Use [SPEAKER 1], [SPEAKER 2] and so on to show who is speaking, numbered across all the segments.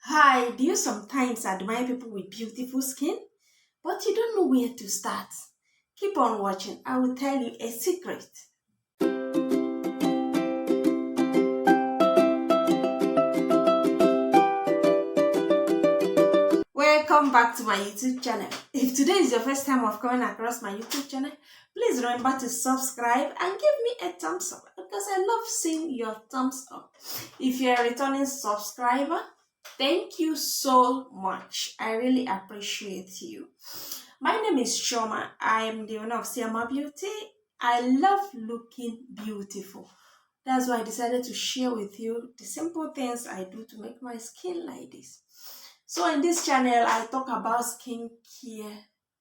[SPEAKER 1] Hi, do you sometimes admire people with beautiful skin, but you don't know where to start? Keep on watching. I will tell you a secret. Welcome back to my YouTube channel. If today is your first time of coming across my YouTube channel, please remember to subscribe and give me a thumbs up because I love seeing your thumbs up. If you're a returning subscriber, thank you so much. I really appreciate you. My name is Shoma. I am the owner of Siama Beauty. I love looking beautiful. That's why I decided to share with you the simple things I do to make my skin like this. So in this channel, I talk about skincare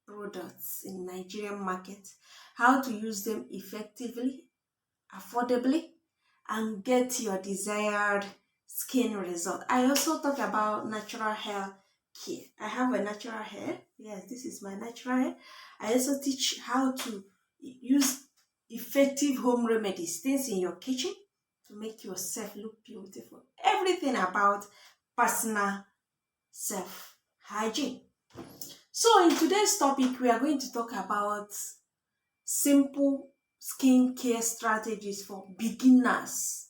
[SPEAKER 1] products in Nigerian market, how to use them effectively, affordably, and get your desired skin result. I also talk about natural hair care. I have a natural hair. Yes, this is my natural hair. I also teach how to use effective home remedies, things in your kitchen to make yourself look beautiful. Everything about personal self hygiene. So in today's topic, we are going to talk about simple skincare strategies for beginners.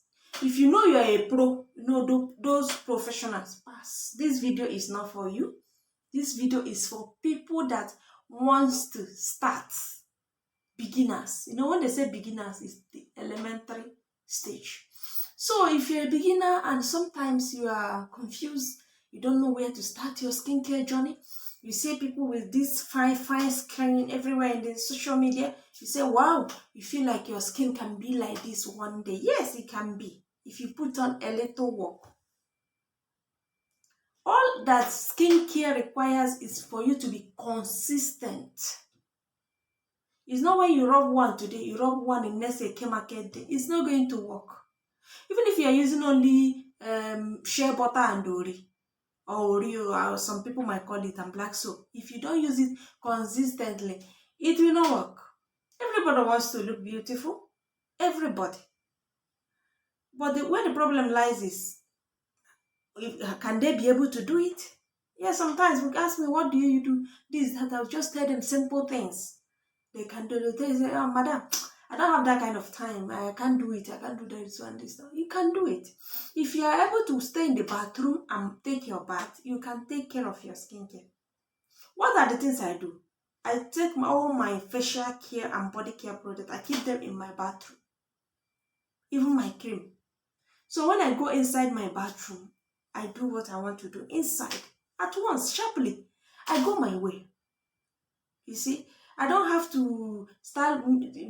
[SPEAKER 1] If you know you're a pro, you know those professionals pass. This video is not for you. This video is for people that wants to start. Beginners. You know, when they say beginners, it's the elementary stage. So if you're a beginner and sometimes you are confused, you don't know where to start your skincare journey, you see people with this fine skin everywhere in the social media, you say, wow, you feel like your skin can be like this one day. Yes, it can be if you put on a little work. All that skincare requires is for you to be consistent. It's not when you rub one today, you rub one in next market day. It's not going to work. Even if you are using only shea butter and ori, or Oreo, or some people might call it and black soap. If you don't use it consistently, it will not work. Everybody wants to look beautiful. Everybody. But where the problem lies is, can they be able to do it? Yeah, sometimes people ask me, what do you do? This, that. I'll just tell them simple things. They can do it. They say, oh, madam, I don't have that kind of time. I can't do it. I can't do this one, this. You can do it. If you are able to stay in the bathroom and take your bath, you can take care of your skincare. What are the things I do? I take all my facial care and body care products. I keep them in my bathroom. Even my cream. So when I go inside my bathroom, I do what I want to do inside. At once, sharply. I go my way. You see, I don't have to start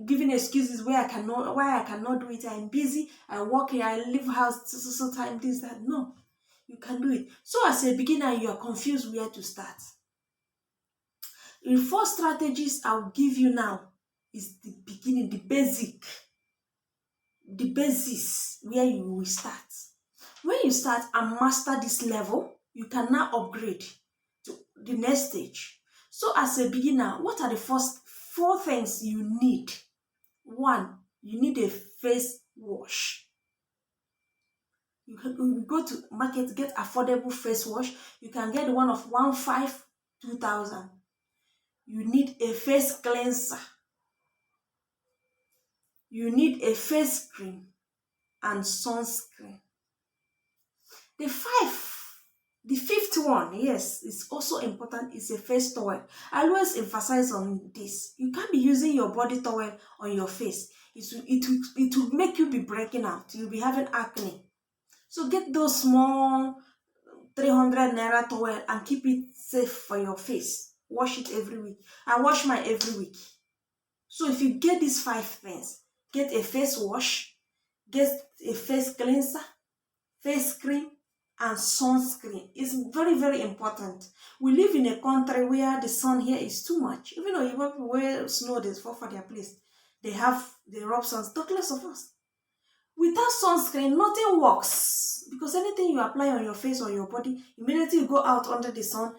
[SPEAKER 1] giving excuses where I cannot, why I cannot do it. I'm busy. I work here. I leave house so time. This that. No, you can do it. So as a beginner, you are confused where to start. The first strategies I'll give you now is the beginning, the basis where you will start. When you start and master this level, you can now upgrade to the next stage. So as a beginner, what are the first four things you need? One, you need a face wash. You can go to market, get affordable face wash. You can get one of 1,500, 2,000. You need a face cleanser. You need a face cream and sunscreen. The fifth one, yes, is also important, is a face towel. I always emphasize on this. You can't be using your body towel on your face. It will make you be breaking out. You'll be having acne. So get those small 300 naira towel and keep it safe for your face. Wash it every week. I wash mine every week. So if you get these five things, get a face wash, get a face cleanser, face cream, and sunscreen. It's very, very important. We live in a country where the sun here is too much. Even though people wear snow, they fall for their place. They rub sunscreen. Talk less of us. Without sunscreen, nothing works. Because anything you apply on your face or your body, immediately you go out under the sun,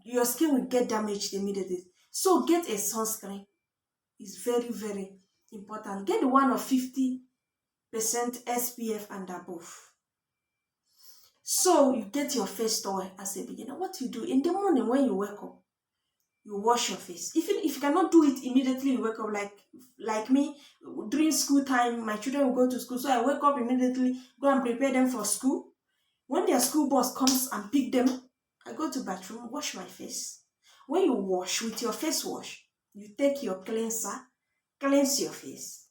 [SPEAKER 1] your skin will get damaged immediately. So get a sunscreen. It's very, very important. Get the one of 50% SPF and above. So you get your face towel as a beginner. What you do in the morning when you wake up, you wash your face. Even if you cannot do it immediately, you wake up like me during school time. My children will go to school, so I wake up immediately, go and prepare them for school. When their school bus comes and pick them, I go to bathroom, wash my face. When you wash with your face wash, you take your cleanser, cleanse your face.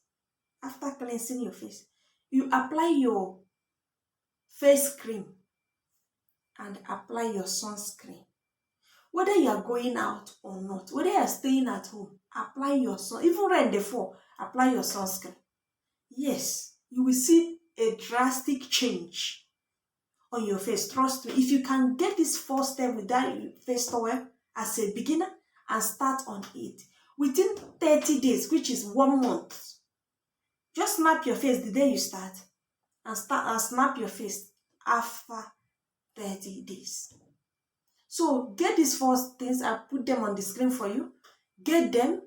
[SPEAKER 1] After cleansing your face, you apply your face cream and apply your sunscreen. Whether you are going out or not, whether you are staying at home, apply your sun. Even rain dey fall, apply your sunscreen. Yes, you will see a drastic change on your face. Trust me. If you can get this first step with that face towel as a beginner and start on it within 30 days, which is 1 month, just snap your face the day you start and snap your face after 30 days. So get these first things. I put them on the screen for you. Get them,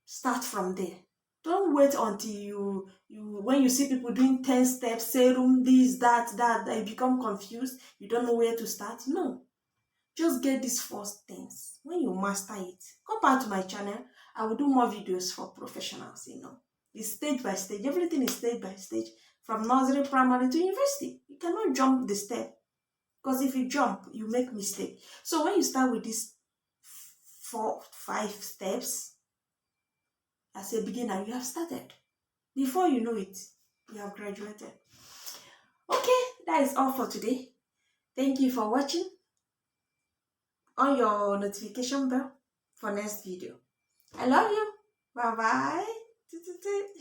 [SPEAKER 1] start from there. Don't wait until you when you see people doing 10 steps, serum, this, that, you become confused. You don't know where to start. No. Just get these first things. When you master it, come back to my channel. I will do more videos for professionals, It's stage by stage. Everything is stage by stage. From nursery, primary to university. You cannot jump the step. Because if you jump, you make mistake. So when you start with these 4-5 steps, as a beginner, you have started. Before you know it, you have graduated. Okay, that is all for today. Thank you for watching. On your notification bell for next video. I love you. Bye bye.